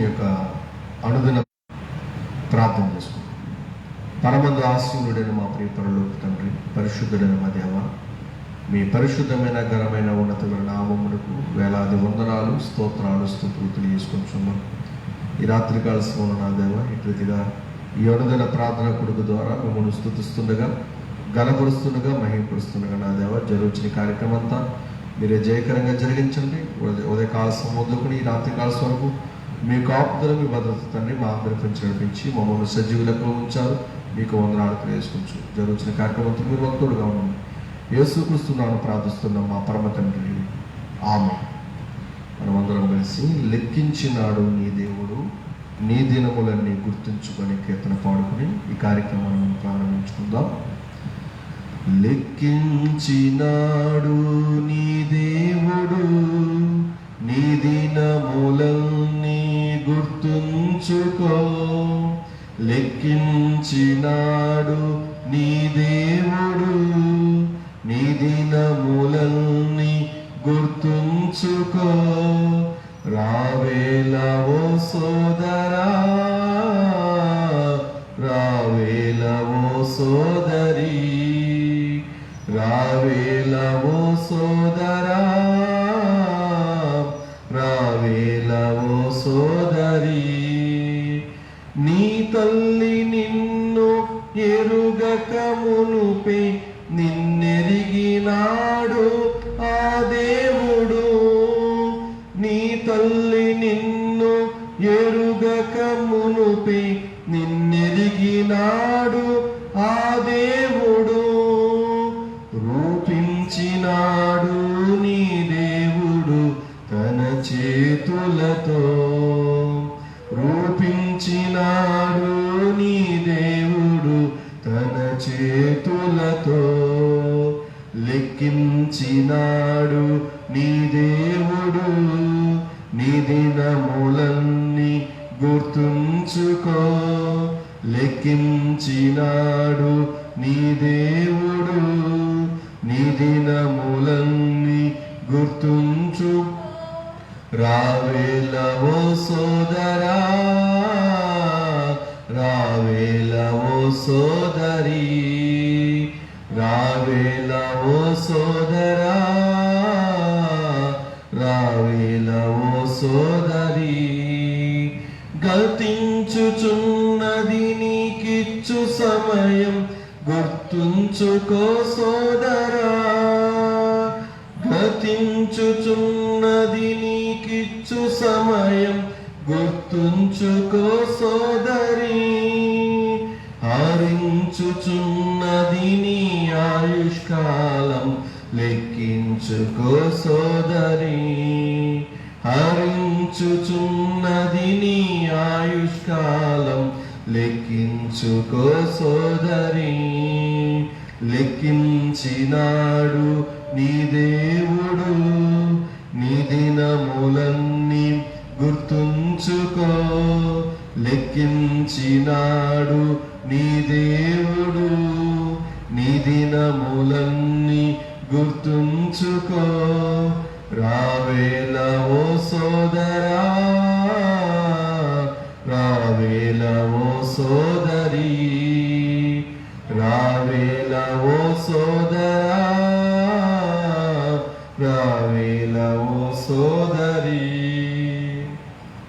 యొక్క అనుదిన ప్రార్థన చేసుకుంటాం. పరమందు ఆశీనుడైన మా ప్రియ పరలోక తండ్రి, పరిశుద్ధుడైన మా దేవ, మీ పరిశుద్ధమైన ఘనమైన ఉన్నతమైన నామమునకు వేలాది వందనాలు, స్తోత్రాలు, స్తుతులు తెలియజేసుకుంటున్నాం. ఈ రాత్రికాల సమయంలో నా దేవ, ఇటు రీతిగా ఈ అనుదిన ప్రార్థన కొడుకు ద్వారా మిమ్మల్ని స్తుతిస్తుండగా, ఘనపరుస్తుండగా, మహిమపరుస్తుండగా నా దేవ, జరుగుతున్న కార్యక్రమం అంతా మీరే జయకరంగా జరిగించండి. ఉదయకాల సమయంలో ఈ రాత్రికాల వరకు మీ కాపుదల, మీ భద్రత తండ్రి మా అందరి పెంచి నడిపించి మమ్మల్ని సజీవులకు ఉంచారు. మీకు వందనాలు తెలియజేసుకోవచ్చు. జరుగుతున్న కార్యక్రమంతో మీరు భక్తుడుగా ఉండండి. యేసుక్రీస్తునామమున ప్రార్థిస్తున్నాం మా పరమ తండ్రి, ఆమేన్. మనమందరం కలిసి లెక్కించినాడు నీ దేవుడు, నీ దినములన్నీ గుర్తుంచుకొని కీర్తన పాడుకుని ఈ కార్యక్రమాన్ని ప్రారంభించుకుందాం. లెక్కించినాడు నీ దేవుడు, నీ దినములన్నీ గుర్తుంచుకో. లెక్కించినాడు నీ దేవుడు, నీ దినములన్నీ గుర్తుంచుకో. రావేల ఓ సోదరా, రావేల ఓ సోదరి, రావేల ఓ సోదరా, రావేల ఓ సోదరి. నీ తల్లి నిన్ను ఎరుగక మునుపే నిన్నెరిగినాడు ఆ దేవుడు. నీ తల్లి నిన్ను ఎరుగక మునుపే నిన్నెరిగినాడు ఆ దేవుడు. రూపించినాడు నీ దేవుడు తన చేతులతో, రూపించినాడు నీ దేవుడు తన చేతులతో. లెక్కించినాడు నీ దేవుడు, నీ దినములన్నీ గుర్తుంచుకో. లెక్కించినాడు నీ దేవుడు, నీ దినములన్నీ గుర్తుంచు. రావేల ఓ సోదరా, రావేల ఓ సోదరి, రావేల ఓ సోదరా, రావేల ఓ సోదరి. గతించుచున్నది నీకిచ్చు సమయం, గుర్తుంచుకో సోదరా. గతించుచున్నది నీకిచ్చు సమయం, గుర్తుంచుకో సోదరి. హరించుచున్నది నీ ఆయుష్కాలం, లెక్కించుకో సోదరి. హరించుచున్నది నీ ఆయుష్కాలం, లెక్కించుకో సోదరి. లెక్కించినాడు నీ దేవుడు, నీ దినములన్నీ గుర్తుంచుకో. లెక్కించినాడు నీ దేవుడు, నీ దినములన్నీ గుర్తుంచుకో. రావేల ఓ సోదరా, రావేల ఓ సోదరి, రావేల ఓ సోదరా, రావేల ఓ సోదరి.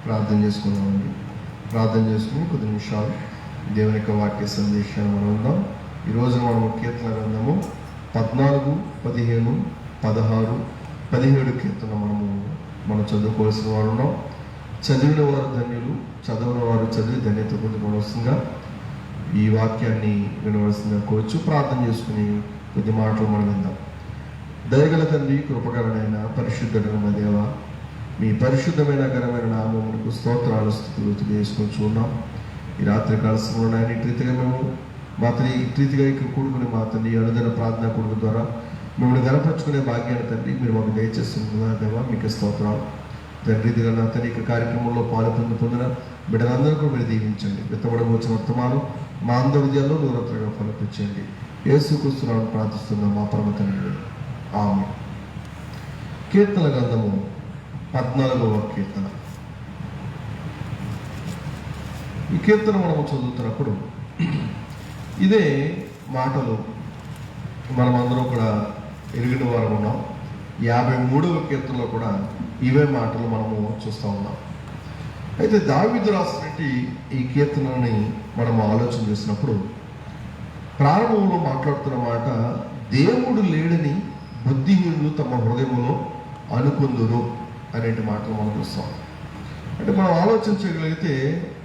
ప్రార్థన చేసుకుందామండి. ప్రార్థన చేసుకుని కొద్ది నిమిషాలు దేవుని యొక్క వాక్య సందేశాన్ని మనం ఉందాం. ఈరోజు మనము కీర్తన గ్రంథము 14, 15, 16, 17 కీర్తన మనం చదువుకోవాల్సిన వారు ఉన్నాం. చదివిన వారు ధన్యులు, చదవని వారు చదివి ధన్యత పొందుకోవాల్సిందిగా ఈ వాక్యాన్ని వినవలసిందిగా కోరుచు ప్రార్థన చేసుకుని కొద్ది మాటలు మనం విందాం. దయగల తండ్రి, కృపగలనైన పరిశుద్ధుడైన మా దేవ, మీ పరిశుద్ధమైన ఘనమైన నామమునకు స్తోత్రాలు, స్తుతులు తెలియజేసుకొని ఉన్నాం. ఈ రాత్రికాల సమయంలో ఆయన ఇటు రీతిగా మేము మా తండ్రి ఇటు రీతిగా ఇక్కడ కూడుకుని మా తండ్రి అనుదిన ప్రార్థన కొడుకు ద్వారా మిమ్మల్ని గనపరుచుకునే భాగ్యాన్ని తండ్రి మీరు మాకు దయచేస్తున్నా దేవా, మీకు స్తోత్రాలు తండ్రి. ఇదిగా నా తండ్రి ఇక కార్యక్రమంలో పాలు పొందిన బిడ్డలందరూ కూడా మీరు దీవించండి. విత్తబడవచ్చిన వర్తమానం మా అందరి విద్యలో నూరత్రగా ఫలిపించండి. యేసుక్రీస్తునామమున ప్రార్థిస్తున్నాం మా పరమ తండ్రి, ఆమేన్. కీర్తన గ్రంథము 14వ కీర్తన. ఈ కీర్తన మనము చదువుతున్నప్పుడు ఇదే మాటలు మనమందరం కూడా ఎరిగిన వారు ఉన్నాం. 53వ కీర్తనలో కూడా ఇవే మాటలు మనము చూస్తూ ఉన్నాం. అయితే దావీదు రాసినటువంటి ఈ కీర్తనని మనము ఆలోచన చేసినప్పుడు ప్రారంభంలో మాట్లాడుతున్న మాట, దేవుడు లేడని బుద్ధిహీనులు తమ హృదయంలో అనుకుందురు అనేటి మాటలు మనం చూస్తాం. అంటే మనం ఆలోచించగలిగితే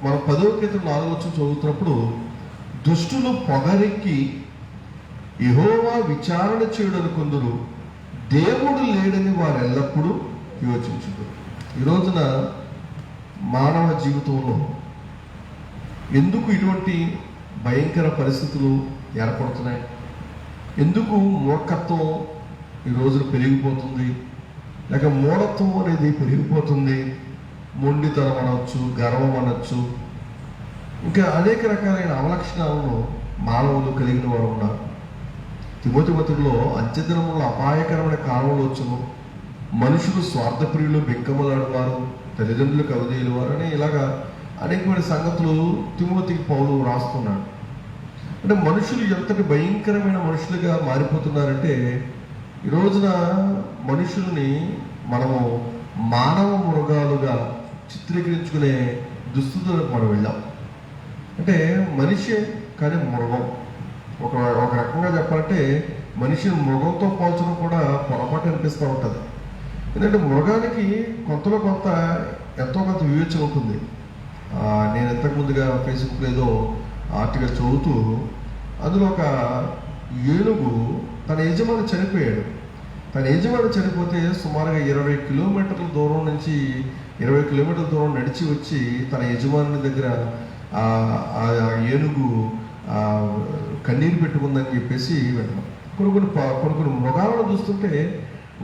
మనం 10వ కీర్తన ఆలోచన చదువుతున్నప్పుడు, దుష్టులు పొగరెక్కి యెహోవా విచారణ చేయడు అనుకుందురు, దేవుడు లేడని వారు ఎల్లప్పుడూ యోచించుదురు. ఈ రోజున మానవ జీవితంలో ఎందుకు ఇటువంటి భయంకర పరిస్థితులు ఏర్పడుతున్నాయి? ఎందుకు మూర్ఖత్వం ఈ రోజున పెరిగిపోతుంది? లేక మూఢత్వం అనేది పెరిగిపోతుంది? మొండితనం అనవచ్చు, గర్వం అనొచ్చు, ఇంకా అనేక రకాలైన అవలక్షణాలను మానవులు కలిగిన వారు ఉన్నారు. తిమోతిలో అంత్యదినములో అపాయకరమైన కాలంలో వచ్చును, మనుషులు స్వార్థప్రియులు, బెంకములాడువారు, తల్లిదండ్రులకు అవధేయులు వారు అని ఇలాగా అనేకమైన సంగతులు తిమోతికి పౌలు రాస్తున్నాడు. అంటే మనుషులు ఎంతటి భయంకరమైన మనుషులుగా మారిపోతున్నారంటే, ఈ రోజున మనుషుల్ని మనము మానవ మృగాలుగా చిత్రీకరించుకునే దుస్థితులకు మనం వెళ్ళాం. అంటే మనిషే కానీ మృగం. ఒక రకంగా చెప్పాలంటే మనిషిని మృగంతో పోల్చడం కూడా పొరపాటు అనిపిస్తూ ఉంటుంది. ఎందుకంటే మృగానికి కొంతలో కొంత ఎంతో కొంత వివేచన ఉంటుంది. నేను ఇంతకుముందుగా ఫేస్బుక్లో ఏదో ఆర్టికల్ చదువుతూ, అందులో ఒక ఏనుగు తన యజమాని చనిపోయాడు. తన యజమాని చనిపోతే సుమారుగా 20 కిలోమీటర్ల దూరం నుంచి 20 కిలోమీటర్ల దూరం నడిచి వచ్చి తన యజమాని దగ్గర ఆ ఏనుగు కన్నీరు పెట్టుకుందని చెప్పేసి వింటాం. కొన్ని మృగాలను చూస్తుంటే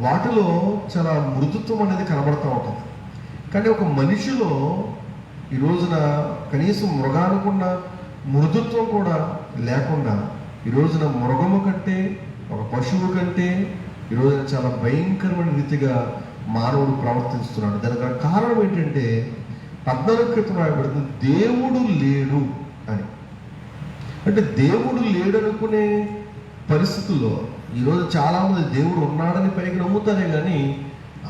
వాటిలో చాలా మృదుత్వం అనేది కనబడుతూ ఉంటుంది. కానీ ఒక మనిషిలో ఈ రోజున కనీసం మృగానుకున్న మృదుత్వం కూడా లేకుండా ఈ రోజున మృగము కంటే, ఒక పశువు కంటే ఈ రోజున చాలా భయంకరమైన రీతిగా మానవుడు ప్రవర్తిస్తున్నాడు. దానికి కారణం ఏంటంటే 14 క్రితం రాయబడుతుంది, దేవుడు లేడు అని. అంటే దేవుడు లేడు అనుకునే పరిస్థితుల్లో ఈరోజు చాలామంది దేవుడు ఉన్నాడని పైకి నమ్ముతారే కానీ,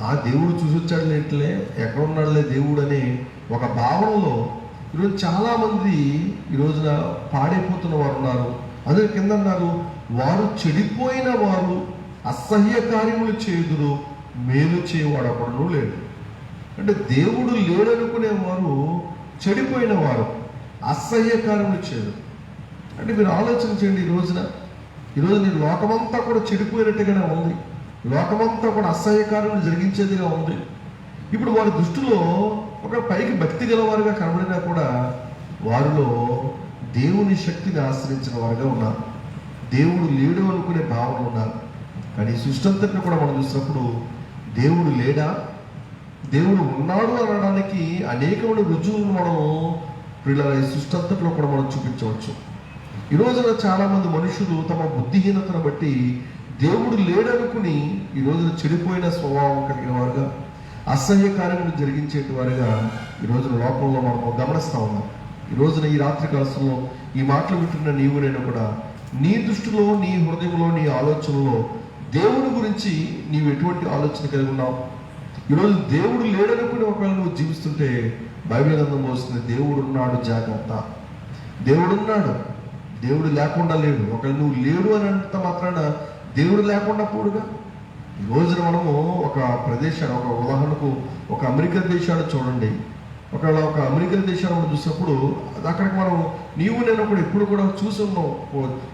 ఆ దేవుడు చూసొచ్చాడు లేట్లే, ఎక్కడ ఉన్నాడులే దేవుడు అనే ఒక భావనలో ఈరోజు చాలామంది ఈ రోజున పాడైపోతున్న వారు ఉన్నారు. అదే కింద అన్నారు, వారు చెడిపోయిన వారు అసహ్య కార్యములు చేయుదురు, మేలు చేయవాడు ఒకడు లేడు. అంటే దేవుడు లేడనుకునే వారు చెడిపోయిన వారు, అసహ్య కార్యములు చేయదు. అంటే మీరు ఆలోచన చేయండి, ఈరోజు నీ లోకమంతా కూడా చెడిపోయినట్టుగానే ఉంది. లోకమంతా కూడా అసహ్య కార్యములు జరిగించేదిగా ఉంది. ఇప్పుడు వారి దృష్టిలో ఒక పైకి భక్తి గలవారుగా కనబడినా కూడా వారిలో దేవుని శక్తిని ఆశ్రయించిన వారుగా ఉన్నారు. దేవుడు లేడు అనుకునే భావన ఉన్నారు. కానీ సృష్టి అంతటిని కూడా మనం చూసినప్పుడు దేవుడు లేడా, దేవుడు ఉన్నాడు అనడానికి అనేకమైన రుజువులను మనం పిల్లల సృష్టి అంతటిలో కూడా మనం చూపించవచ్చు. ఈ రోజున చాలామంది మనుషులు తమ బుద్ధిహీనతను బట్టి దేవుడు లేడనుకుని ఈ రోజున చెడిపోయిన స్వభావం కలిగిన వారుగా, అసహ్య కార్యములు జరిగించేటి వారుగా ఈ రోజున లోకంలో మనం గమనిస్తూ ఉన్నాం. ఈ రోజున ఈ రాత్రి కాలంలో ఈ మాటలు వింటున్న నీవు నేను కూడా నీ దృష్టిలో, నీ హృదయంలో, నీ ఆలోచనలో దేవుడి గురించి నీవు ఎటువంటి ఆలోచన కలిగి ఉన్నావు? ఈరోజు దేవుడు లేడనుకుని ఒకవేళ నువ్వు జీవిస్తుంటే బైబిల్ గ్రంథం వస్తుంది, దేవుడు ఉన్నాడు, జాగ్రత్త. దేవుడు ఉన్నాడు, దేవుడు లేకుండా లేడు. ఒకవేళ నువ్వు లేడు అని అంత మాత్రాన దేవుడు లేకుండా పోడుగా. ఈ రోజున మనము ఒక ప్రదేశాన్ని, ఒక ఉదాహరణకు ఒక అమెరికా దేశాన్ని చూడండి. ఒకవేళ ఒక అమెరికా దేశాన్ని మనం చూసినప్పుడు అక్కడికి మనం నీవు నేను కూడా ఎప్పుడు కూడా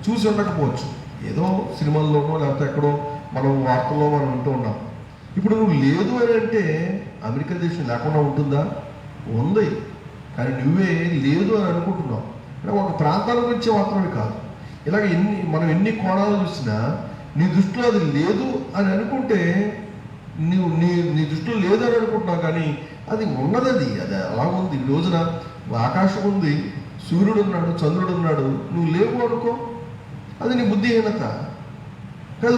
చూసి ఉండకపోవచ్చు. ఏదో సినిమాల్లోనో లేకపోతే ఎక్కడో మనం వార్తల్లో మనం వింటూ ఉన్నాం. ఇప్పుడు నువ్వు లేదు అని అంటే అమెరికా దేశం లేకుండా ఉంటుందా? ఉంది. కానీ నువ్వే లేదు అని అనుకుంటున్నావు. అంటే ఒక ప్రాంతాల గురించి మాత్రమే కాదు, ఇలాగ మనం ఎన్ని కోణాలు చూసినా నీ దృష్టిలో అది లేదు అని అనుకుంటే నీ దృష్టిలో లేదు అని అనుకుంటున్నావు, కానీ అది ఉన్నది. అది అలా ఉంది. ఈ రోజున ఆకాశం ఉంది, సూర్యుడు ఉన్నాడు, చంద్రుడు ఉన్నాడు, నువ్వు లేవు అనుకో, అది నీ బుద్ధిహీనత కాదు.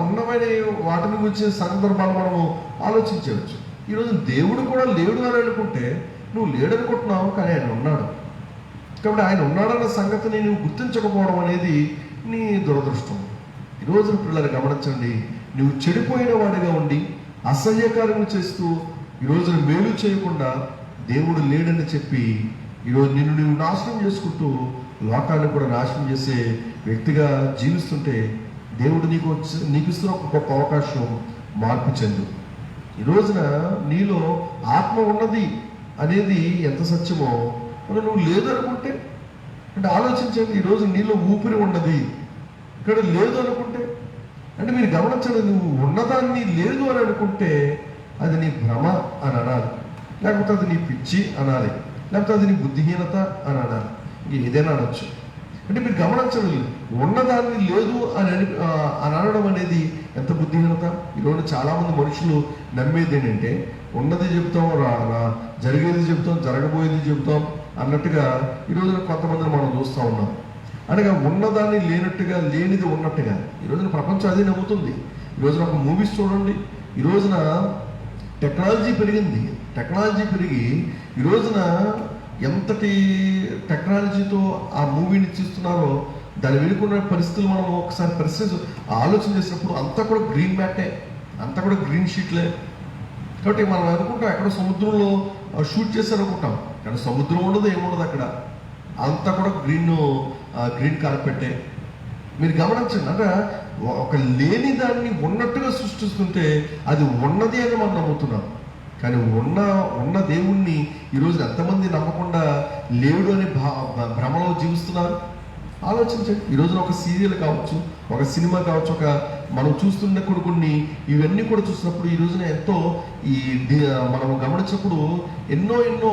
ఉన్నమైన వాటిని గురించి సందర్భాలు మనము ఆలోచించవచ్చు. ఈరోజు దేవుడు కూడా లేడు అని అనుకుంటే నువ్వు లేడనుకుంటున్నావు, కానీ ఆయన ఉన్నాడు. కాబట్టి ఆయన ఉన్నాడన్న సంగతిని నువ్వు గుర్తించకపోవడం అనేది నీ దురదృష్టం. ఈ రోజున పిల్లలు గమనించండి, నువ్వు చెడిపోయిన వాడిగా ఉండి అసహ్యకార్యములు చేస్తూ ఈ రోజున మేలు చేయకుండా దేవుడు లేడని చెప్పి ఈరోజు నిన్ను నువ్వు నాశనం చేసుకుంటూ లోకాన్ని కూడా నాశనం చేసే వ్యక్తిగా జీవిస్తుంటే దేవుడు నీకు ఇస్తున్న ఒక గొప్ప అవకాశం, మార్పు చెందు. ఈ రోజున నీలో ఆత్మ ఉన్నది అనేది ఎంత సత్యమో మరి నువ్వు లేదు అనుకుంటే, అంటే ఆలోచించండి, ఈరోజు నీలో ఊపిరి ఉన్నది ఇక్కడ లేదు అనుకుంటే, అంటే మీరు గమనించండి, నువ్వు ఉన్నదాన్ని లేదు అని అనుకుంటే అది నీ భ్రమ అని అనాలి, లేకపోతే అది నీ పిచ్చి అనాలి, లేకపోతే అది నీ బుద్ధిహీనత అని అనాలి, ఏదైనా అనొచ్చు. అంటే మీరు గమనించండి, ఉన్నదాన్ని లేదు అని అనడం అనేది ఎంత బుద్ధిహీనత. ఈరోజు చాలామంది మనుషులు నమ్మేది ఏంటంటే ఉన్నది చెబుతాం, జరిగేది చెబుతాం, జరగబోయేది చెబుతాం అన్నట్టుగా ఈరోజున కొంతమందిని మనం చూస్తూ ఉన్నాం. అనగా ఉన్నదాన్ని లేనట్టుగా, లేనిది ఉన్నట్టుగా ఈ రోజున ప్రపంచం అదే నమ్ముతుంది. ఈ రోజున ఒక మూవీస్ చూడండి, ఈ రోజున టెక్నాలజీ పెరిగింది. టెక్నాలజీ పెరిగి ఈ రోజున ఎంతటి టెక్నాలజీతో ఆ మూవీని తీస్తున్నారో దాని వెనుకున్న పరిస్థితులు మనం ఒకసారి ఆలోచన చేసినప్పుడు అంతా కూడా గ్రీన్ మ్యాటే, అంతా కూడా గ్రీన్ షీట్లే. కాబట్టి మనం అనుకుంటాం ఎక్కడ సముద్రంలో షూట్ చేశారు అనుకుంటాం, కానీ సముద్రం ఉండదు, ఏముండదు అక్కడ, అంతా కూడా గ్రీన్ కార్పెట్టే. మీరు గమనించండి, అంటే ఒక లేని దాన్ని ఉన్నట్టుగా సృష్టిస్తుంటే అది ఉన్నది అని మనం నమ్ముతున్నాం. కానీ ఉన్న దేవుణ్ణి ఈరోజు ఎంతమంది నమ్మకుండా లేడు అని భ్రమలో జీవిస్తున్నారు. ఆలోచించండి, ఈరోజు ఒక సీరియల్ కావచ్చు, ఒక సినిమా కావచ్చు, ఒక మనం చూస్తున్న కొన్ని ఇవన్నీ కూడా చూసినప్పుడు ఈ రోజున ఎంతో మనం గమనించినప్పుడు ఎన్నో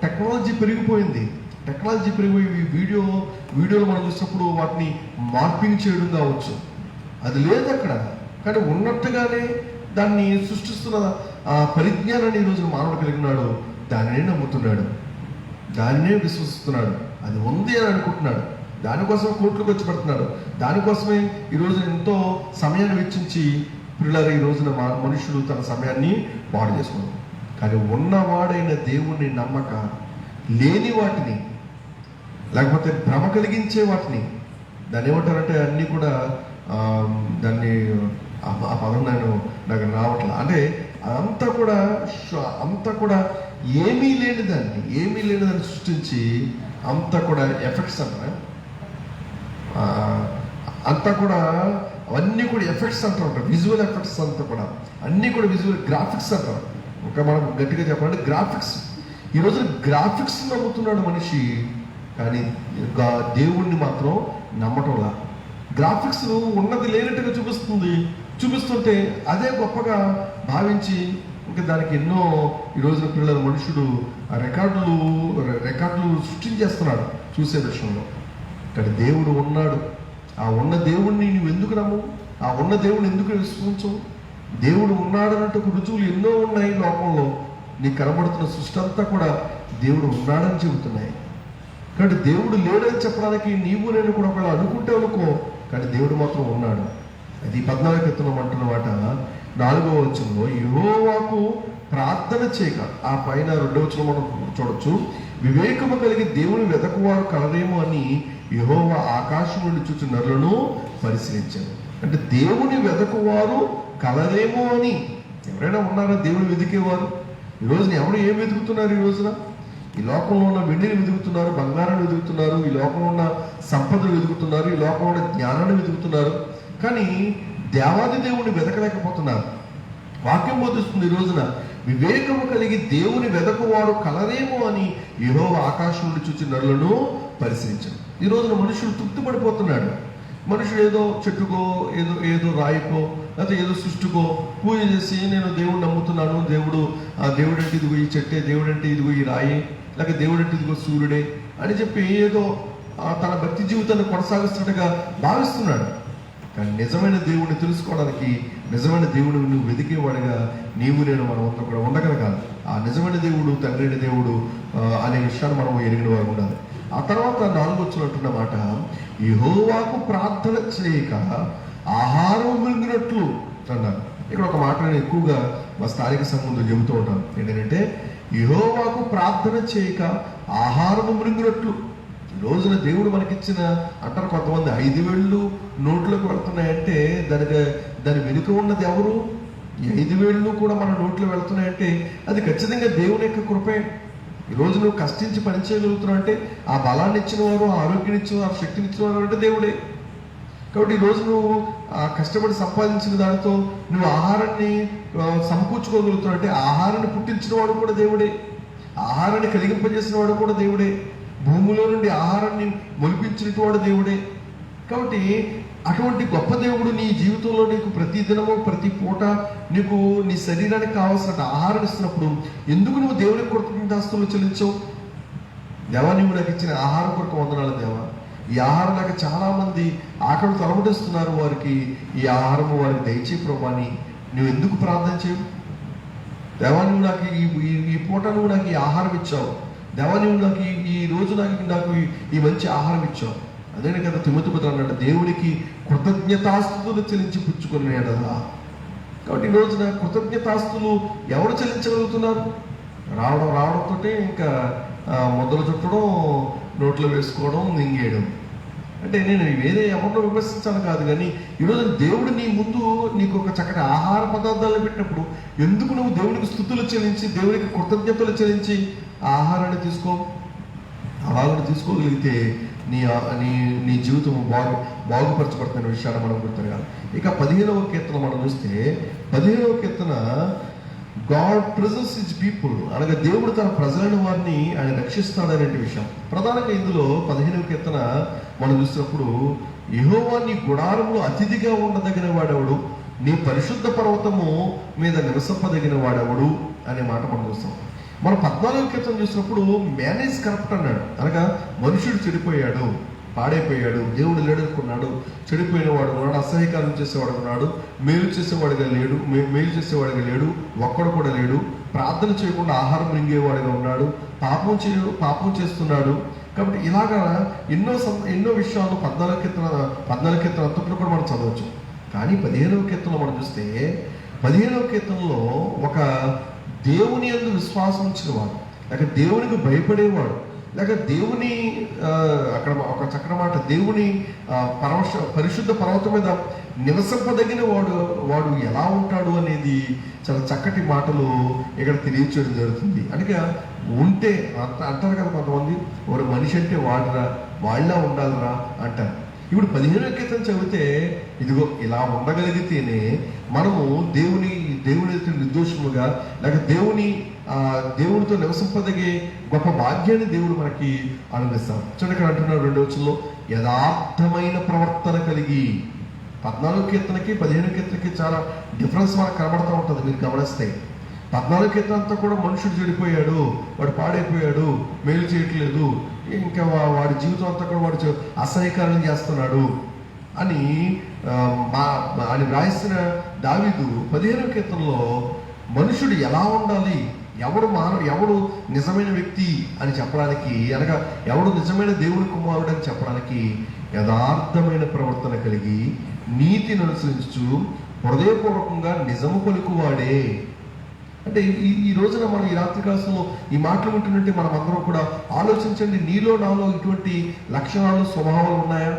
టెక్నాలజీ పెరిగిపోయింది. టెక్నాలజీ పెరిగిపోయి వీడియోలు మనం చూసినప్పుడు వాటిని మార్పింగ్ చేయడం కావచ్చు, అది లేదు అక్కడ. కానీ ఉన్నట్టుగానే దాన్ని సృష్టిస్తున్న పరిజ్ఞానాన్ని ఈరోజు మానవుడు కలిగినాడు, దానినే నమ్ముతున్నాడు, దాన్నే విశ్వసిస్తున్నాడు, అది ఉంది అని అనుకుంటున్నాడు, దానికోసం కోర్టుకు వచ్చి పడుతున్నాడు, దానికోసమే ఈరోజు ఎంతో సమయాన్ని వెచ్చించి పిల్లలు ఈ రోజున మనుషులు తన సమయాన్ని పాడు చేసుకున్నారు. కానీ ఉన్నవాడైన దేవుణ్ణి నమ్మక లేని వాటిని, లేకపోతే భ్రమ కలిగించే వాటిని, దాన్ని ఏమంటారంటే అన్నీ కూడా దాన్ని ఆ పదం నాకు రావట్లేదు, అంటే అంతా కూడా ఏమీ లేని దాన్ని సృష్టించి అంతా కూడా ఎఫెక్ట్స్ అంటారా, అంతా కూడా అవన్నీ కూడా ఎఫెక్ట్స్ అంటారు, విజువల్ ఎఫెక్ట్స్ అంతా కూడా అన్నీ కూడా విజువల్ గ్రాఫిక్స్ అంటారు. ఒక మనం గట్టిగా చెప్పాలంటే గ్రాఫిక్స్. ఈరోజు గ్రాఫిక్స్ నమ్ముతున్నాడు మనిషి, కానీ దేవుణ్ణి మాత్రం నమ్మటంలా. గ్రాఫిక్స్ ఉన్నది లేనట్టుగా చూపిస్తుంటే అదే గొప్పగా భావించి ఇంకా దానికి ఎన్నో ఈ రోజున పిల్లల మనుషుడు రికార్డులు సృష్టించేస్తున్నాడు చూసే విషయంలో. కానీ దేవుడు ఉన్నాడు, ఆ ఉన్న దేవుణ్ణి నువ్వు ఎందుకు నమ్మవు? ఆ ఉన్న దేవుడిని ఎందుకు విశ్వసించవు? దేవుడు ఉన్నాడన్నట్టు రుజువులు ఎన్నో ఉన్నాయి లోకంలో. నీకు కనబడుతున్న సృష్టి అంతా కూడా దేవుడు ఉన్నాడని చెబుతున్నాయి. కాబట్టి దేవుడు లేడని చెప్పడానికి నీవు నేను కూడా ఒకవేళ అనుకో, కానీ దేవుడు మాత్రం ఉన్నాడు. అది 14 కీర్తన అంటున్న మాట 4వ వచనంలో, యెహోవాకు ప్రార్థన చేయక, ఆ పైన 2వ వచనం మనం చూడొచ్చు, వివేకము కలిగి దేవుని వెతకువారు కలరేమో అని యెహోవా ఆకాశం నుండి చూచి నరులను పరిశీలించారు. అంటే దేవుని వెతకువారు కలరేమో అని. ఎవరైనా ఉన్నారా దేవుని వెతికేవారు? ఈ రోజున ఎవరు ఏం వెతుకుతున్నారు? ఈ రోజున ఈ లోకంలో ఉన్న వెండిని వెతుకుతున్నారు, బంగారాన్ని వెతుకుతున్నారు, ఈ లోకంలో ఉన్న సంపదలు వెతుకుతున్నారు, ఈ లోకంలో ఉన్న జ్ఞానాన్ని వెతుకుతున్నారు, కానీ దేవాది దేవుని వెతకలేకపోతున్నారు. వాక్యం బోధిస్తుంది ఈ రోజున, వివేకము కలిగి దేవుని వెతకువారు కలరేమో అని యెహోవా ఆకాశం నుండి చూచి నరులను పరిశీలించారు. ఈ రోజున మనుషులు తృప్తి పడిపోతున్నాడు. మనుషుడు ఏదో చెట్టుకో, ఏదో రాయికో, లేకపోతే ఏదో సృష్టికో పూజ చేసి నేను దేవుడు నమ్ముతున్నాను, దేవుడు అంటే ఇదిగో ఈ చెట్టే, దేవుడు అంటే ఇదిగో ఈ రాయి, లేక దేవుడు అంటే ఇదిగో సూర్యుడే అని చెప్పి ఏదో తన భక్తి జీవితాన్ని కొనసాగిస్తున్నట్టుగా భావిస్తున్నాడు. కానీ నిజమైన దేవుడిని తెలుసుకోవడానికి, నిజమైన దేవుడు నువ్వు వెతికేవాడుగా నీవు నేను మనమంతా కూడా ఉండగలగాలి. ఆ నిజమైన దేవుడు, తండ్రి అయిన దేవుడు అనే విషయాన్ని మనం ఎరిగిన వారు ఉండాలి. ఆ తర్వాత 4వ వచనంలో మాట, యెహోవాకు ప్రార్థన చేయక ఆహారం మింగినట్లు అన్నారు. ఇక్కడ ఒక మాట నేను ఎక్కువగా మా స్థానిక సంఘంలో చెబుతూ ఉంటాను, ఏంటంటే యెహోవాకు ప్రార్థన చేయక ఆహారము మింగినట్లు. ఈ రోజున దేవుడు మనకిచ్చిన, అంటారు కొంతమంది 5 వేళ్ళు నోట్లోకి వెళ్తున్నాయంటే దాని వెనుక ఉన్నది ఎవరు? ఈ 5 వేళ్ళు కూడా మన నోట్లో వెళ్తున్నాయంటే అది ఖచ్చితంగా దేవుని యొక్క కృపే. ఈరోజు నువ్వు కష్టించి పని చేయగలుగుతున్నావు అంటే ఆ బలాన్ని ఇచ్చిన వారు, ఆ ఆరోగ్యాన్ని ఇచ్చిన వారు, శక్తిని ఇచ్చిన వారు అంటే దేవుడే. కాబట్టి ఈరోజు నువ్వు కష్టపడి సంపాదించిన దానితో నువ్వు ఆహారాన్ని సమకూర్చుకోగలుగుతున్నావు అంటే ఆహారాన్ని పుట్టించిన వాడు కూడా దేవుడే, ఆహారాన్ని కలిగింపజేసిన వాడు కూడా దేవుడే, భూమిలో నుండి ఆహారాన్ని మొలిపించిన వాడు దేవుడే. కాబట్టి అటువంటి గొప్ప దేవుడు నీ జీవితంలో నీకు ప్రతి దినము ప్రతి పూట నీకు నీ శరీరానికి కావాల్సిన ఆహారం ఇస్తున్నప్పుడు ఎందుకు నువ్వు దేవునికి కృతజ్ఞతాస్తులు చెల్లించవు? దేవా, నువ్వు నాకు ఇచ్చిన ఆహారం కొరకు వందనాలు దేవా. ఈ ఆహారం నాకు చాలా మంది ఆకలి తలముటిస్తున్నారు, వారికి ఈ ఆహారము వారికి దయచేయి ప్రభా అని నువ్వు ఎందుకు ప్రార్థన చేయవు? దేవా, నువ్వు నాకు ఈ పూట నువ్వు నాకు ఈ ఆహారం ఇచ్చావు, దేవా నువ్వు నాకు ఈ రోజు నాకు ఈ మంచి ఆహారం ఇచ్చావు. అదే కదా తిమోతి పత్రిక అన్నాడు, దేవునికి కృతజ్ఞతాస్తుతులు చెల్లించి పుచ్చుకునేటదా. కాబట్టి ఈ రోజున కృతజ్ఞతాస్తులు ఎవరు చెల్లించగలుగుతున్నారు? రావడంతో ఇంకా మొదలు చుట్టడం, నోట్లో వేసుకోవడం, మింగేయడం. అంటే నేను వేరే ఎవరినో విమర్శించాలి కాదు, కానీ ఈరోజు దేవుడు నీ ముందు నీకు ఒక చక్కటి ఆహార పదార్థాలను పెట్టినప్పుడు ఎందుకు నువ్వు దేవునికి స్తుతులు చెల్లించి, దేవునికి కృతజ్ఞతలు చెల్లించి ఆ ఆహారాన్ని అలాగని తీసుకోగలిగితే నీ జీవితం బాగుపరచబడుతున్న విషయాన్ని మనం గుర్తురాలి. ఇక 15వ కీర్తన మనం చూస్తే, 15వ కీర్తన గాడ్ ప్రెజెన్స్ హిజ్ పీపుల్, అనగా దేవుడు తన ప్రజలైన వారిని ఆయన రక్షిస్తాడనే విషయం ప్రధానంగా ఇందులో 15వ కీర్తన మనం చూసినప్పుడు, యెహోవా నీ గుడారములో అతిథిగా ఉండదగిన వాడెవడు, నీ పరిశుద్ధ పర్వతము మీద నివసింపదగిన వాడెవడు అనే మాట మనం చూస్తాం. మనం 14వ కీర్తన చూసినప్పుడు మ్యాన్ ఈజ్ కరప్ట్ అన్నాడు, అనగా మనుషుడు చెడిపోయాడు, పాడైపోయాడు, దేవుడు లేడనుకున్నాడు, చెడిపోయిన వాడు ఉన్నాడు, అసహ్యకారం చేసేవాడు ఉన్నాడు, మేలు చేసేవాడిగా లేడు, ఒక్కడు కూడా లేడు, ప్రార్థన చేయకుండా ఆహారం మింగేవాడిగా ఉన్నాడు, పాపం చేస్తున్నాడు. కాబట్టి ఇలాగా ఎన్నో విషయాలు 14వ కీర్తన అంతట్లో కూడా మనం చదవచ్చు. కానీ 15వ కీర్తనలో మనం చూస్తే, 15వ కీర్తనలో ఒక దేవుని యందు విశ్వాసం ఉంచిన వాడు, లేక దేవునికి భయపడేవాడు, లేక దేవుని అక్కడ ఒక చక్కటి మాట, దేవుని పరిశుద్ధ పర్వతం మీద నివసింపదగిన వాడు ఎలా ఉంటాడు అనేది చాలా చక్కటి మాటలు ఇక్కడ తెలియచేయడం జరుగుతుంది. అనగా ఉంటే అంటారు కదా కొంతమంది, వాడు మనిషి అంటే వాడురా, వాళ్ళ ఉండాలిరా అంటారు. ఇప్పుడు 15వ కీర్తన చదివితే ఇదిగో ఇలా ఉండగలిగితేనే మనము దేవుని నిర్దోషముగా, లేక దేవునితో నివసింపదగే గొప్ప భాగ్యాన్ని దేవుడు మనకి అనుగ్రహిస్తాం. చూడండి, ఇక్కడ అంటున్నారు 2వ వచనంలో, యథార్థమైన ప్రవర్తన కలిగి. 14వ కీర్తనకి 15వ కీర్తనకి చాలా డిఫరెన్స్ మనకు కనబడుతూ ఉంటుంది. మీరు గమనిస్తే 14వ కీర్తన అంతా కూడా మనుషుడు చెడిపోయాడు, వాడు పాడైపోయాడు, మేలు చేయట్లేదు, ఇంకా వాడి జీవితం అంతా కూడా వాడు అసహ్యకారం చేస్తున్నాడు అని రాయిస్తున్న దావీదు 15వ కీర్తనలో మనుషుడు ఎలా ఉండాలి, ఎవడు నిజమైన వ్యక్తి అని చెప్పడానికి, అనగా ఎవడు నిజమైన దేవుని కుమారుడు అని చెప్పడానికి యథార్థమైన ప్రవర్తన కలిగి నీతిని అనుసరించు హృదయపూర్వకంగా నిజము పలుకువాడే. అంటే ఈ రోజున మనం ఈ రాత్రి కాలంలో ఈ మాటలు వింటున్నట్టే మనం అందరం కూడా ఆలోచించండి, నీలో నాలో ఇటువంటి లక్షణాలు స్వభావాలు ఉన్నాయా?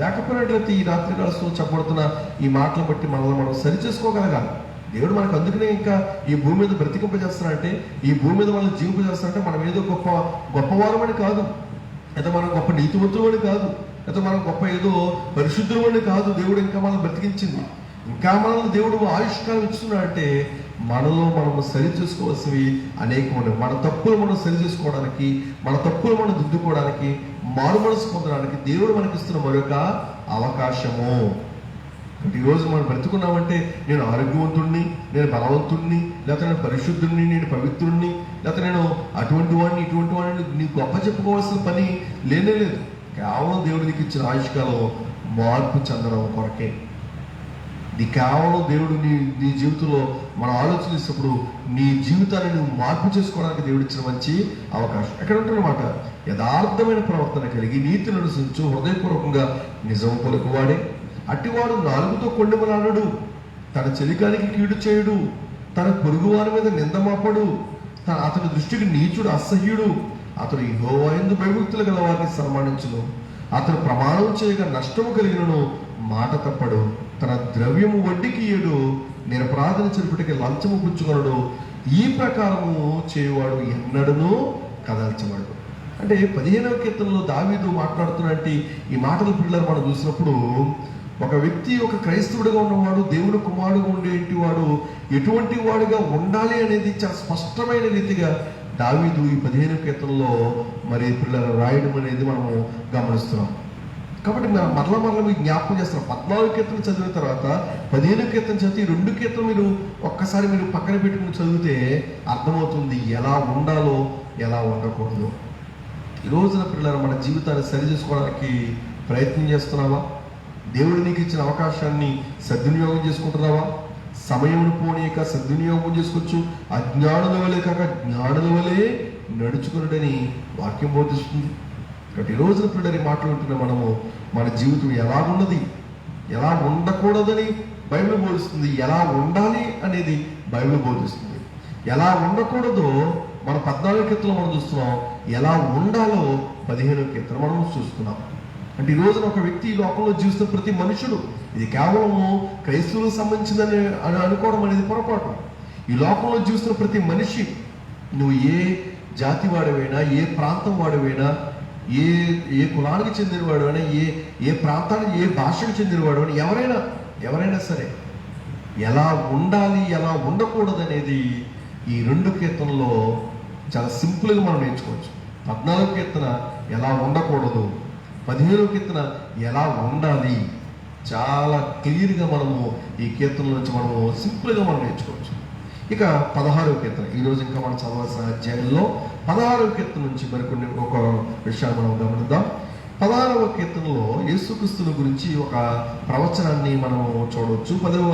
లేకపోయినట్లయితే ఈ రాత్రి కాలంలో చెప్పబడుతున్న ఈ మాటలు బట్టి మనల్ని మనం సరిచేసుకోగలగాలి. దేవుడు మనకు అందుకనే ఇంకా ఈ భూమి మీద బ్రతికింపజేస్తానంటే, ఈ భూమి మీద మనల్ని జీవింపజేస్తానంటే మనం ఏదో గొప్పవారమని కాదు, లేదా మనం గొప్ప నీతివంతులమని కాదు, లేదా మనం గొప్ప ఏదో పరిశుద్ధులమని కాదు. దేవుడు ఇంకా మనల్ని బ్రతికించింది, ఇంకా మనల్ని దేవుడు ఆయుష్కాలం ఇస్తున్నాడు అంటే మనలో మనము సరి చేసుకోవాల్సినవి అనేకమైన, మన తప్పులు మనం సరి చేసుకోవడానికి, మన తప్పులు మనం దిద్దుకోవడానికి, మారు మనసు పొందడానికి దేవుడు మనకి ఇస్తున్న మరొక అవకాశము. ఈరోజు మనం బ్రతుకున్నామంటే నేను ఆరోగ్యవంతుడిని, నేను బలవంతుడిని, లేకపోతే నేను పరిశుద్ధుడిని, నేను పవిత్రుడిని, లేకపోతే నేను అటువంటి వాడిని ఇటువంటి వాడిని నీ గొప్ప చెప్పుకోవాల్సిన పని లేనే లేదు. కేవలం దేవుడు నీకు ఇచ్చిన ఆయుష్కాలం మార్పు చెందడం కొరకే. నీ కేవలం దేవుడు నీ జీవితంలో మనం ఆలోచనిస్తున్నప్పుడు నీ జీవితాన్ని నువ్వు మార్పు చేసుకోవడానికి దేవుడు ఇచ్చిన మంచి అవకాశం. ఎక్కడ ఉంటున్నమాట, యథార్థమైన ప్రవర్తన కలిగి నీతిని అనుసరించు హృదయపూర్వకంగా నిజం పలుకువాడే. అట్టివాడు నాలుగుతో కొండెమలాడడు, తన చెలికానికి కీడు చేయుడు, తన పొరుగువారి మీద నిందమాపడు, అతని దృష్టికి నీచుడు అసహ్యుడు, అతడు యెహోవా యందు భయభక్తులు గల వారిని సన్మానించును. అతడు ప్రమాణం చేయగా నష్టము కలిగినను మాట తప్పడు. తన ద్రవ్యము వడ్డీకి ఇయ్యడు. నిరపరాధన చెరుపుటకి లంచము పుచ్చుకొనడు. ఈ ప్రకారము చేయువాడు ఎన్నడూ కదల్చబడు. అంటే 15వ కీర్తనలో దావీదు మాట్లాడుతున్నట్టు ఈ మాటల పిల్లలు మనం చూసినప్పుడు, ఒక వ్యక్తి ఒక క్రైస్తవుడిగా ఉన్నవాడు, దేవుని కుమారుడుగా ఉండేటి వాడు ఎటువంటి వాడుగా ఉండాలి అనేది చాలా స్పష్టమైన రీతిగా దావీదు ఈ 15వ కీర్తనలో మరి పిల్లలు రాయడం అనేది మనము గమనిస్తున్నాం. కాబట్టి మరలా మీకు జ్ఞాపకం చేస్తున్నాం. 14వ కీర్తన చదివిన తర్వాత 15వ కీర్తన చదివి 2 కీర్తన మీరు ఒక్కసారి మీరు పక్కన పెట్టుకుని చదివితే అర్థమవుతుంది ఎలా ఉండాలో ఎలా ఉండకూడదు. ఈ రోజున పిల్లలు మన జీవితాన్ని సరి చేసుకోవడానికి ప్రయత్నం చేస్తున్నావా? దేవుడు నీకు ఇచ్చిన అవకాశాన్ని సద్వినియోగం చేసుకుంటున్నావా? సమయమును పోనీయక సద్వినియోగం చేసుకోవచ్చు. అజ్ఞానుల వలె కాక జ్ఞానుల వలె నడుచుకున్నడని వాక్యం బోధిస్తుంది. కాబట్టి ఈ రోజున పిల్లలు మాట్లాడుతున్న మనము మన జీవితం ఎలా ఉన్నది, ఎలా ఉండకూడదని బైబిల్ బోధిస్తుంది. ఎలా ఉండాలి అనేది బైబిల్ బోధిస్తుంది. ఎలా ఉండకూడదో మన 14వ కీర్తనలో మనం చూస్తున్నాం. ఎలా ఉండాలో 15వ కీర్తన మనం చూస్తున్నాం. అంటే ఈ రోజున ఒక వ్యక్తి ఈ లోకంలో జీవిస్తున్న ప్రతి మనుషుడు, ఇది కేవలము క్రైస్తవులకు సంబంధించిందని అనుకోవడం అనేది పొరపాటు. ఈ లోకంలో జీవిస్తున్న ప్రతి మనిషి, నువ్వు ఏ జాతి వాడివైనా, ఏ ప్రాంతం వాడివైనా, ఏ కులానికి చెందినవాడు అయినా, ఏ ప్రాంతానికి ఏ భాషకు చెందినవాడు అని ఎవరైనా సరే ఎలా ఉండాలి ఎలా ఉండకూడదు అనేది ఈ 2 కీర్తనలో చాలా సింపుల్గా మనం నేర్చుకోవచ్చు. 14వ కీర్తన ఎలా ఉండకూడదు, 15వ కీర్తన ఎలా ఉండాలి, చాలా క్లియర్గా మనము ఈ కీర్తన నుంచి మనము సింపుల్గా మనం నేర్చుకోవచ్చు. ఇక 16వ కీర్తన, ఈరోజు ఇంకా మనం చదవాల్సిన అధ్యాయంలో 16వ కీర్తన నుంచి మరికొన్ని ఒక విషయాలు మనం గమనిద్దాం. 16వ కీర్తనలో యేసుక్రీస్తుని గురించి ఒక ప్రవచనాన్ని మనం చూడవచ్చు. 10వ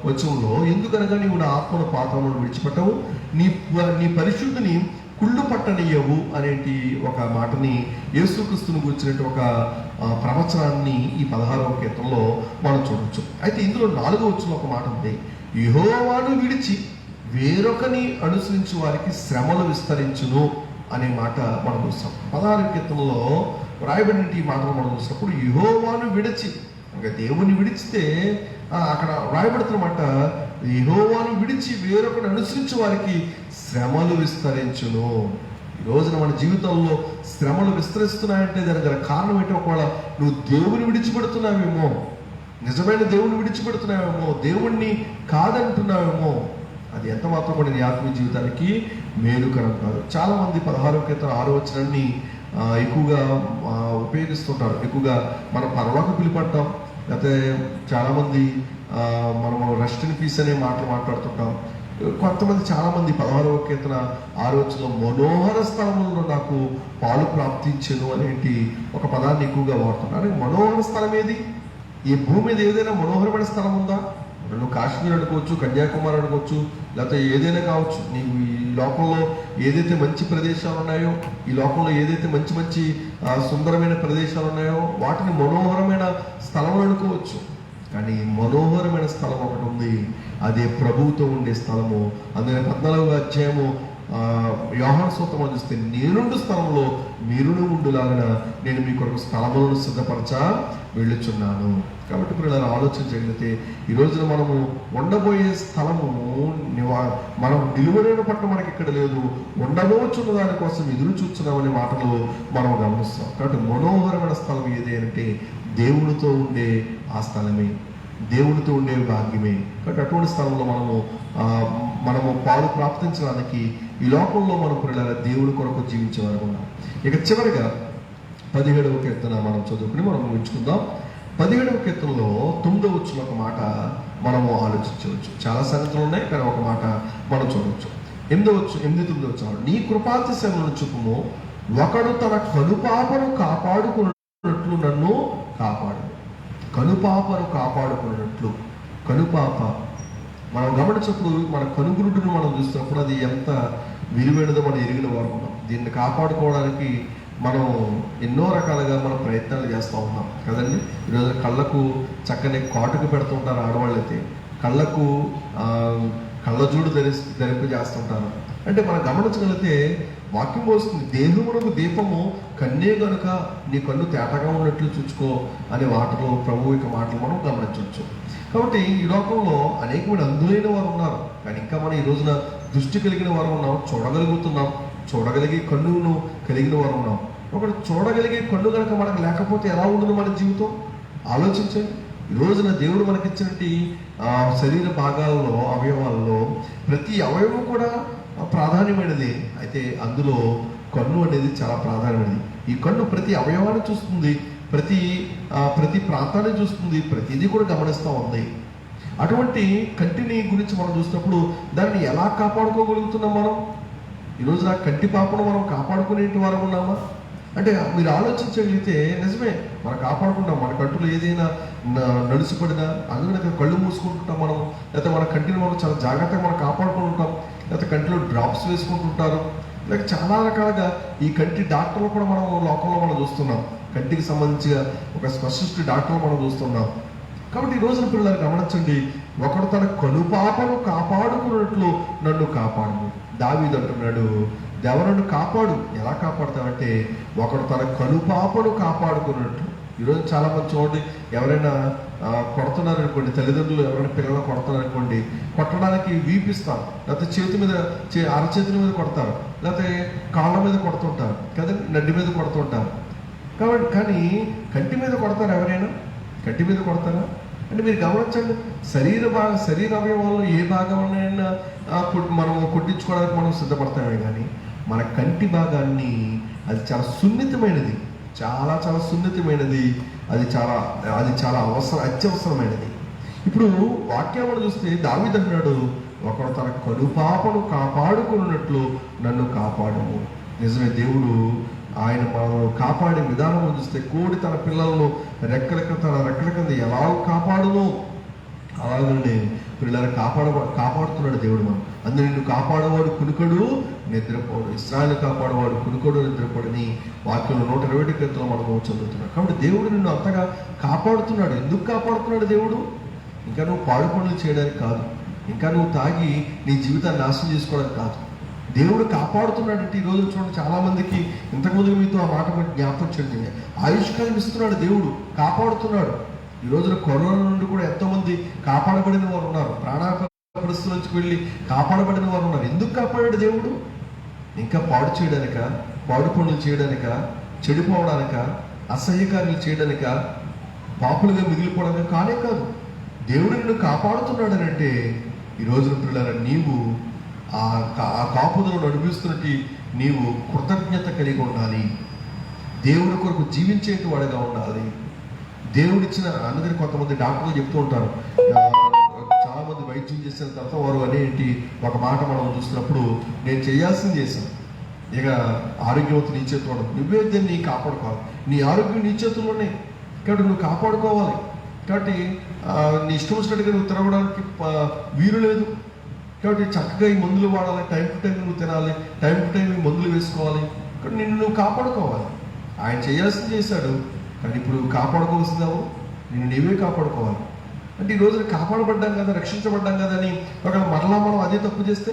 వచనంలో, ఎందుకనగా నీవు నా ఆత్మను పాతాళములో విడిచిపెట్టవు, నీ పరిశుద్ధిని కుళ్ళు పట్టనియ్యవు అనేటి ఒక మాటని యేసుక్రీస్తుని గురించినట్టు ఒక ప్రవచనాన్ని ఈ 16వ కీర్తనలో మనం చూడవచ్చు. అయితే ఇందులో 4వ వచనంలో ఒక మాట ఉంది, యెహోవాను విడిచి వేరొకని అనుసరించి వారికి శ్రమలు విస్తరించును అనే మాట మనం చూస్తాం. 16వ కీర్తనలో రాయబడిన ఈ మాటలు మనం చూసినప్పుడు యెహోవాను విడిచి, ఇంకా దేవుని విడిచితే అక్కడ రాయబడుతున్నమాట, యెహోవాను విడిచి వేరొకని అనుసరించి వారికి శ్రమలు విస్తరించును. ఈ రోజున మన జీవితంలో శ్రమలు విస్తరిస్తున్నాయంటే దానికి గల కారణం ఏంటో, ఒకవేళ నువ్వు దేవుని విడిచిపెడుతున్నావేమో, నిజమైన దేవుని విడిచిపెడుతున్నావేమో, దేవుణ్ణి కాదంటున్నావేమో, అది ఎంత మాత్రం కూడా నీ ఆత్మీయ జీవితానికి మేలుకరం కాదు. చాలామంది 16వ కీర్తన 6వ వచనాన్ని ఎక్కువగా ఉపయోగిస్తుంటారు. ఎక్కువగా మనం పరలోక పిలుపంటాం, లేకపోతే చాలామంది మనము రెస్ట్ ఇన్ పీస్ అనే మాటలు మాట్లాడుతుంటాం. కొంతమంది చాలామంది 16వ కీర్తన 6వ వచనంలో మనోహర స్థలములలో నాకు పాలు ప్రాప్తించెను అనేటి ఒక పదాన్ని ఎక్కువగా వాడుతున్నారు. మనోహర స్థలం ఏది? ఈ భూమి మీద ఏదైనా మనోహరమైన స్థలం ఉందా? నువ్వు కాశ్మీర్ అనుకోవచ్చు, కన్యాకుమారి అనుకోవచ్చు, లేకపోతే ఏదైనా కావచ్చు. నీకు ఈ లోకంలో ఏదైతే మంచి ప్రదేశాలు ఉన్నాయో, ఈ లోకంలో ఏదైతే మంచి మంచి సుందరమైన ప్రదేశాలు ఉన్నాయో వాటిని మనోహరమైన స్థలం అనుకోవచ్చు. కానీ మనోహరమైన స్థలం ఒకటి ఉంది, అదే ప్రభువుతో ఉండే స్థలము. అందుకని 14వ అధ్యాయము యోహాను సువార్తలో చూస్తే, నేనుండు స్థలంలో మీరును ఉండులాగా నేను మీ కొరకు స్థలములను సిద్ధపరచా వెళ్ళుచున్నాను. కాబట్టి ఇప్పుడు ఇలా ఆలోచన చేయగలిగితే ఈ రోజున మనము ఉండబోయే స్థలము మనం నిలువలేని పట్ల మనకి ఇక్కడ లేదు, ఉండబోచున్న దానికోసం ఎదురు చూస్తున్నామనే మాటలు మనం గమనిస్తాం. కాబట్టి మనోహరమైన స్థలం ఏది అంటే దేవునితో ఉండే ఆ స్థలమే, దేవుడితో ఉండే భాగ్యమే. కాబట్టి అటువంటి స్థలంలో మనము పాలు ప్రాప్తించడానికి ఈ లోకంలో మనం పిల్లల దేవుడి కొరకు జీవించేవారు ఉన్నాం. ఇక చివరిగా 17వ కీర్తన మనం చదువుకుని మనం ముగించుకుందాం. 17వ కీర్తనలో 9వ వచనం ఒక మాట మనము ఆలోచించవచ్చు. చాలా సంగతులు ఉన్నాయి, కానీ ఒక మాట మనం చూడవచ్చు. 8-9 వచనాలు, నీ కృపాతిశయములను చూపుము, ఒకడు తన కనుపాపను కాపాడుకున్నట్లు నన్ను కాపాడు. కనుపాపను కాపాడుకున్నట్లు, కనుపాప మనం గమనించినప్పుడు మన కనుగురుడును మనం చూస్తున్నప్పుడు అది ఎంత విలువైనదో మనం ఎరిగిన వారు ఉన్నాం. దీన్ని కాపాడుకోవడానికి మనం ఎన్నో రకాలుగా మనం ప్రయత్నాలు చేస్తూ ఉన్నాం కదండి. ఈరోజు కళ్ళకు చక్కని కాటుకు పెడుతుంటారు ఆడవాళ్ళైతే, కళ్ళకు కళ్ళజోడు ధరింపజేస్తుంటారు. అంటే మనం గమనించగలిగితే వాక్యం వస్తుంది, దేహమునకు దీపము కన్నే గనుక నీ కన్ను తేటగా ఉన్నట్లు చూచుకో అనే మాటలు, ప్రభు యొక్క మాటలు మనం గమనించవచ్చు. కాబట్టి ఈ లోకంలో అనేకమైన అందులైన వారు ఉన్నారు, కానీ ఇంకా మనం ఈ రోజున దృష్టి కలిగిన వారు ఉన్నాం, చూడగలుగుతున్నాం, చూడగలిగే కన్నును కలిగిన వారు ఉన్నాం. ఒకటి చూడగలిగే కన్ను కనుక మనకు లేకపోతే ఎలా ఉండదు మన జీవితం? ఆలోచించండి. ఈ రోజున దేవుడు మనకిచ్చినట్టు శరీర భాగాల్లో, అవయవాల్లో ప్రతి అవయవం కూడా ప్రాధాన్యమైనది. అయితే అందులో కన్ను అనేది చాలా ప్రాధాన్యమైనది. ఈ కన్ను ప్రతి అవయవాన్ని చూస్తుంది, ప్రతి ప్రాంతాన్ని చూస్తుంది, ప్రతిదీ కూడా గమనిస్తూ ఉంది. అటువంటి కంటిని గురించి మనం చూసినప్పుడు దాన్ని ఎలా కాపాడుకోగలుగుతున్నాం మనం? ఈరోజు ఆ కంటి పాపను మనం కాపాడుకునేటి వారు ఉన్నామా అంటే మీరు ఆలోచించగలిగితే నిజమే, మనం కాపాడుకుంటాం. మన కంటిలో ఏదైనా నడుచుపడినా అందుకని కళ్ళు మూసుకుంటుంటాం మనం, లేకపోతే మన కంటిని మనం చాలా జాగ్రత్తగా మనం కాపాడుకుంటుంటాం, లేకపోతే కంటిలో డ్రాప్స్ వేసుకుంటుంటారు, లేక చాలా రకాలుగా ఈ కంటి డాక్టర్లు కూడా మనం లోకంలో మనం చూస్తున్నాం. కంటికి సంబంధించిన ఒక స్పెషలిస్ట్ డాక్టర్లు మనం చూస్తున్నాం. కాబట్టి ఈ రోజున పిల్లలు గమనించండి, ఒకడు తన కనుపాపను కాపాడుకున్నట్లు నన్ను కాపాడు. దావీదు అంటున్నాడు, దేవ నన్ను కాపాడు. ఎలా కాపాడుతావంటే ఒకడు తన కనుపాపను కాపాడుకున్నట్లు. ఈరోజు చాలా మంది చూడండి, ఎవరైనా కొడుతున్నారనుకోండి, తల్లిదండ్రులు ఎవరైనా పిల్లలు కొడుతున్నారనుకోండి, కొట్టడానికి వీపిస్తారు, లేకపోతే చేతి మీద అరచేతుల మీద కొడతారు, లేకపోతే కాళ్ళ మీద కొడుతుంటారు కదండి, నడ్డి మీద కొడుతుంటారు. కాబట్టి కానీ కంటి మీద కొడతారు ఎవరైనా? కంటి మీద కొడతారా అంటే మీరు గమనించండి, శరీర అవయవాల్లో ఏ భాగంలో మనం కొట్టించుకోవడానికి మనం సిద్ధపడతామే, కానీ మన కంటి భాగాన్ని అది చాలా సున్నితమైనది, చాలా చాలా సున్నితమైనది, అది చాలా అత్యవసరమైనది. ఇప్పుడు వాక్యాలను చూస్తే దావీదు అంటున్నాడు, ఒకడు తన కనుపాపను కాపాడుకున్నట్లు నన్ను కాపాడము. నిజమే, దేవుడు ఆయన మనల్ని కాపాడే విధానం చూస్తే కోడి తన పిల్లలను తన రెక్కల కింద ఎలా కాపాడునో అలాగనే పిల్లలను కాపాడుతున్నాడు దేవుడు. మనం అందులో నిన్ను కాపాడేవాడు కునుకడు నిద్రపోడు, ఇశ్రాయేలు కాపాడేవాడు కునుకడు నిద్రపోడని వాక్యంలో 120 కీర్తనలు మనము చదువుతున్నాడు. కాబట్టి దేవుడు నిన్ను అంతగా కాపాడుతున్నాడు. ఎందుకు కాపాడుతున్నాడు దేవుడు? ఇంకా నువ్వు పాడు పనులు చేయడానికి కాదు, ఇంకా నువ్వు తాగి నీ జీవితాన్ని నాశనం చేసుకోవడానికి కాదు. దేవుడు కాపాడుతున్నాడంటే ఈరోజు చూడండి, చాలామందికి ఇంతకుముందు మీతో ఆ మాట జ్ఞాపకం చేయండి, ఆయుష్కాలం ఇస్తున్నాడు దేవుడు, కాపాడుతున్నాడు. ఈ రోజున కరోనా నుండి కూడా ఎంతోమంది కాపాడబడిన వారు ఉన్నారు, ప్రాణాపాయ పరిస్థితుల నుంచి వెళ్ళి కాపాడబడిన వారు ఉన్నారు. ఎందుకు కాపాడాడు దేవుడు? ఇంకా పాడు చేయడానిక, పాడు పనులు చేయడానిక, చెడిపోవడానిక, అసహ్యకార్యాలు చేయడానిక, పాపులుగా మిగిలిపోవడానిక కానే కాదు. దేవుడు నిన్ను కాపాడుతున్నాడని అంటే ఈ రోజున పిల్లల నీవు ఆ కాపుదలను నడిపిస్తున్నట్టు నీవు కృతజ్ఞత కలిగి ఉండాలి. దేవుడి కొరకు జీవించేటి వాడిగా ఉండాలి. దేవుడిచ్చిన అందుకని కొంతమంది డాక్టర్లు చెప్తూ ఉంటారు, చాలా మంది వైద్యం చేసిన తర్వాత వారు అనేటి ఒక మాట మనం చూసినప్పుడు, నేను చేయాల్సింది చేశాను, ఇక ఆరోగ్యవంతం నీ చేతిలో ఉండదు, నువ్వే దీన్ని కాపాడుకోవాలి, నీ ఆరోగ్యం నీ చేతుల్లోనే, కాబట్టి నువ్వు కాపాడుకోవాలి. కాబట్టి నీ ఇష్టం వచ్చినట్టుగా నువ్వు తిరగడానికి వీలు లేదు. కాబట్టి చక్కగా ఈ మందులు వాడాలి, టైం టు టైం నువ్వు తినాలి, టైం టు టైం ఈ మందులు వేసుకోవాలి. కాబట్టి నిన్ను నువ్వు కాపాడుకోవాలి. ఆయన చేయాల్సింది చేశాడు, కానీ ఇప్పుడు కాపాడుకోవాల్సిందావు నిన్ను నీవే కాపాడుకోవాలి. అంటే ఈ రోజున కాపాడబడ్డాం కదా, రక్షించబడ్డాం కదా అని ఒకవేళ మరలా మనం అదే తప్పు చేస్తే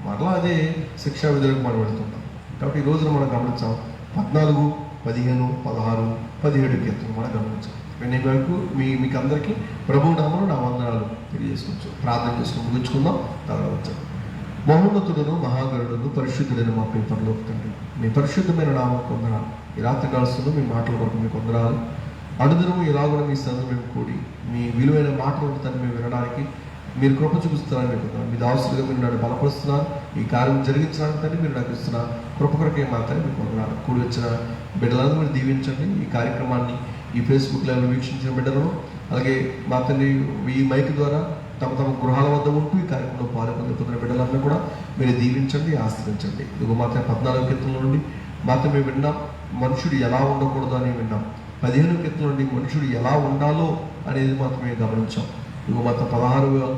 మరలా అదే శిక్షా విధులకు మనం వెళుతుంటాం. కాబట్టి ఈ రోజున మనం గమనించాం 14, 15, 16, 17 కీర్తనలు మనం గమనించాం. నేను వరకు మీకు అందరికీ ప్రభు నామమున నా వందనాలు తెలియజేసుకోవచ్చు. ప్రార్థన చేసుకుని ముగించుకుందాం. తర్వాత మహోన్నతుడును మహాగరుడును పరిశుద్ధుడైన మా ప్రియ పరలోక తండ్రి, మీ పరిశుద్ధమైన నామం కొందనాలు. ఈ రాత్రి కాలుస్తున్న మీ మాటల కొరకు మీకు వందనాలు. అనుదినము ఇలాగూడ మీ సన్నిధిలో మేము కూడి మీ విలువైన మాటలు తను మేము వినడానికి మీరు కృప చూపిస్తున్నారని మీకు మీ దాసులుగా మీరు నన్ను బలపరుస్తున్నారు. ఈ కార్యం జరిగించడానికి తండ్రి మీరు నాకు ఇస్తున్న కృప కొరకే మాత్రమే మీకు వందనాలు. కూడి వచ్చిన బిడ్డలను మీరు దీవించండి. ఈ కార్యక్రమాన్ని ఈ ఫేస్బుక్ లైవ్లో వీక్షించిన బిడ్డలను, అలాగే మా తండ్రి ఈ మైక్ ద్వారా తమ తమ గృహాల వద్ద ఉంటూ ఈ కార్యక్రమంలో పాల్గొందుతున్న బిడ్డలందరూ కూడా మీరు దీవించండి, ఆశ్రయించండి. ఇదిగో మాత్రం 14 కీర్తనల నుండి మాత్రం మేము విన్నాం మనుషుడు ఎలా ఉండకూడదు అని విన్నాం. 15 కీర్తనల నుండి మనుషుడు ఎలా ఉండాలో అనేది మాత్రమే గమనించాం. ఇదిగో మాత్రం 16వ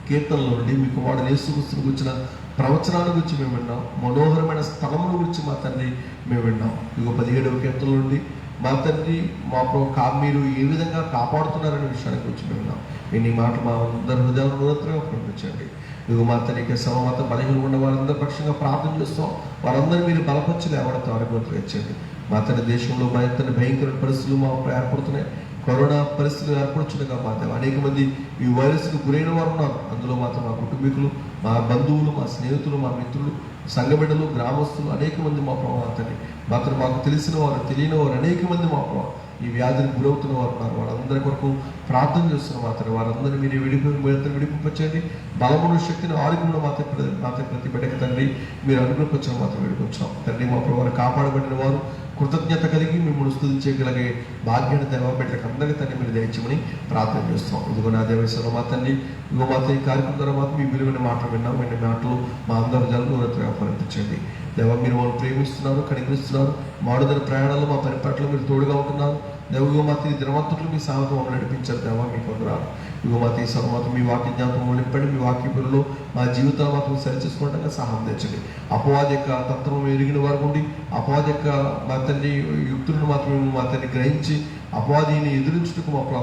కీర్తనల నుండి మీ కుమారుడు యేసుక్రీస్తును గురించిన ప్రవచనాల గురించి మేము విన్నాం. మనోహరమైన స్థలముల గురించి మా తండ్రి మేము విన్నాం. ఇదిగో 17వ కీర్తనల నుండి మా తండ్రి మా మీరు ఏ విధంగా కాపాడుతున్నారనే విషయానికి వచ్చి మేము నీ మాటలు మా అందరి హృదయాలను నూతనంగా పంపించండి. నువ్వు మా తండ్రికి సమత బలహీన ఉన్న వారందరి పక్షంగా ప్రార్థన చేస్తాం. వారందరూ మీరు బలపరిచి లేవడంతో అనుభూతులు ఇచ్చండి. మా తండ్రి దేశంలో మా తండ్రి భయంకర పరిస్థితులు మా ఏర్పడుతున్నాయి. కరోనా పరిస్థితులు ఏర్పడుతుండగా మా దేవ అనేక మంది ఈ వైరస్కు గురైన వారు ఉన్నారు. అందులో మాత్రం మా కుటుంబీకులు, మా బంధువులు, మా స్నేహితులు, మా మిత్రులు, సంఘబిడ్డలు, గ్రామస్తులు అనేక మంది మా ప్రభావ తండ్రి మాత్రం మాకు తెలిసిన వారు, తెలియని వారు అనేక మంది మా ప్రభావ ఈ వ్యాధిని గురవుతున్న వారు ఉన్నారు. వాళ్ళందరి కొరకు ప్రార్థన చేస్తున్న మాత్రం వారందరినీ మీరు విడిపించండి. బలమును శక్తిని ఆరోగ్యంలో మాత్రం ప్రతి బిడ్డకి తండ్రి మీరు అనుగ్రహించడం మాత్రం విడిపించాం. తండ్రి మా ప్రభావాన్ని కాపాడబడిన వారు కృతజ్ఞత కలిగి మిమ్మల్ని స్తుతించగలిగే భాగ్యాన్ని దేవ బిడ్డలకు అందరికీ తండ్రి మీరు దయచేయమని ప్రార్థన చేస్తాం. ఇదిగో నా దేవేశ్వరం మా తండ్రి, ఇదిగో మా ఈ కార్యక్రమం ద్వారా మాత్రం మీ విలువైన మాటలు విన్నాం. విన్న మాటలు మా అందరి జరుగుతున్నట్టుగా ఫలించండి. దేవ మీరు వాళ్ళు ప్రేమిస్తున్నారు, కనిపిస్తున్నారు. మాడుదల ప్రయాణాలు మా పరిపాట్లో మీరు తోడుగా ఉంటున్నారు. దేవ మా దినవంతులు మీ సాగుతూ మమ్మల్ని నడిపించారు. దేవ మీకు వందనాలు. ఇదిగో మా మాత్రం మీ వాక్య జ్ఞాపకం నింపండి. మీ వాక్యంలో మా జీవితాలు మాత్రం సరిచేసుకోవడానికి సహాయం తెచ్చండి. అపవాది యొక్క తంత్రం ఎరిగిన వారు ఉండి అపవాది యొక్క మా తండ్రి యుక్తులను మాత్రం మా తండ్రి గ్రహించి అపవాదిని ఎదురించుటకు మా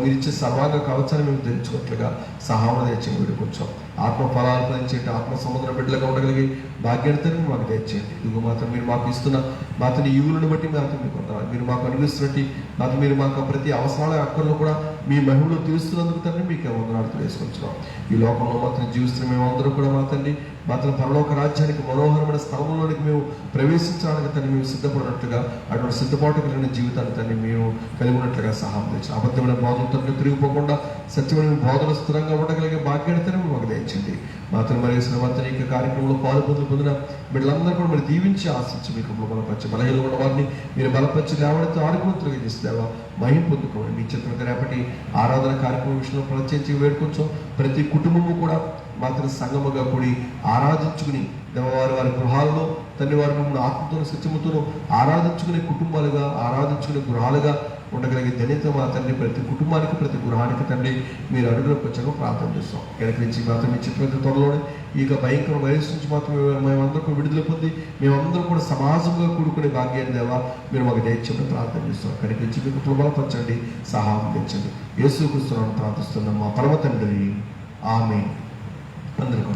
మీరు ఇచ్చే సర్వాంగ కవచాన్ని మేము తెలుసుకున్నట్లుగా సహాయం తెచ్చి వీడుకొచ్చాం. ఆత్మ ఫలాలు ఫలించేటి ఆత్మ సముద్ర బిడ్డలుగా ఉండగలిగే భాగ్యాన్ని మాకు తెచ్చేయండి. ఇదిగో మాత్రం మీరు మాకు ఇస్తున్న మాత్రం ఈవులను బట్టి మాత్రం మీకు వందనాలు. మీరు మాకు అనుభవిస్తున్నట్టు మాత్రం మీరు మాకు ప్రతి అవసరాల అక్కర్లో కూడా మీ మహిమలో తీరుస్తున్నందుకు తండ్రి మీకు వందనాలు తెలియసుకొచ్చున్నాం. ఈ లోకంలో మాత్రం జీవిస్తున్న మేమందరూ కూడా మా తండ్రి మాత్రం పరలోక రాజ్యానికి మనోహరమైన స్థలంలోనికి మేము ప్రవేశించడానికి తండ్రి మేము సిద్ధపడినట్లుగా అటువంటి సిద్ధపాటు కలిగిన జీవితాన్ని తండ్రి మేము కలిగి ఉన్నట్లుగా సహాయం తెచ్చి అబద్ధమైన బోధలతో తిరిగిపోకుండా సత్యమైన బోధలు స్థిరంగా ఉండగలిగే భాగ్యాన్ని తండ్రి మాకు దయచండి. మాత్రం మరి మాత్రం ఈ కార్యక్రమంలో పొందిన బిడ్డలందరూ కూడా మరి దీవించి ఆశించి మీకు బలపరిచి బలహీన ఉన్న వారిని మీరు బలపరిచి లేవడితో ఆరోగ్యవంతులుగా చేసేవా మహిం పొందుకోండి. మీ చిత్రం రేపటి ఆరాధన కార్యక్రమం విషయంలో ప్రత్యేకించి వేడుకొంచాం. ప్రతి కుటుంబము కూడా మాత్రం సంగముగా కూడి ఆరాధించుకుని వారి గృహాలలో తండ్రి వారి మిమ్మల్ని ఆత్మతోనూ సత్యముతోనూ ఆరాధించుకునే కుటుంబాలుగా ఆరాధించుకునే గృహాలుగా ఉండగలిగే ధన్యత మా తండ్రి ప్రతి కుటుంబానికి ప్రతి గృహానికి తండ్రి మీరు అడుగులోకి వచ్చాక ప్రార్థన చేస్తాం. వెనక నుంచి మాత్రం మీ చిత్రం త్వరలోనే ఈ భయంకర వైరస్ నుంచి మాత్రం మేమందరూ విడుదల పొంది మేమందరం కూడా సమాజంగా కూడుకునే భాగ్యాన్ని దేవా మీరు మాకు దయచేయమని ప్రార్థన చేస్తాం. అక్కడికి వచ్చి మీకు బలపరచండి, సహాయం తెచ్చండి. యేసుక్రీస్తునామమున ప్రార్థిస్తున్నాం మా పరమ తండ్రి, ఆమేన్. అందరికీ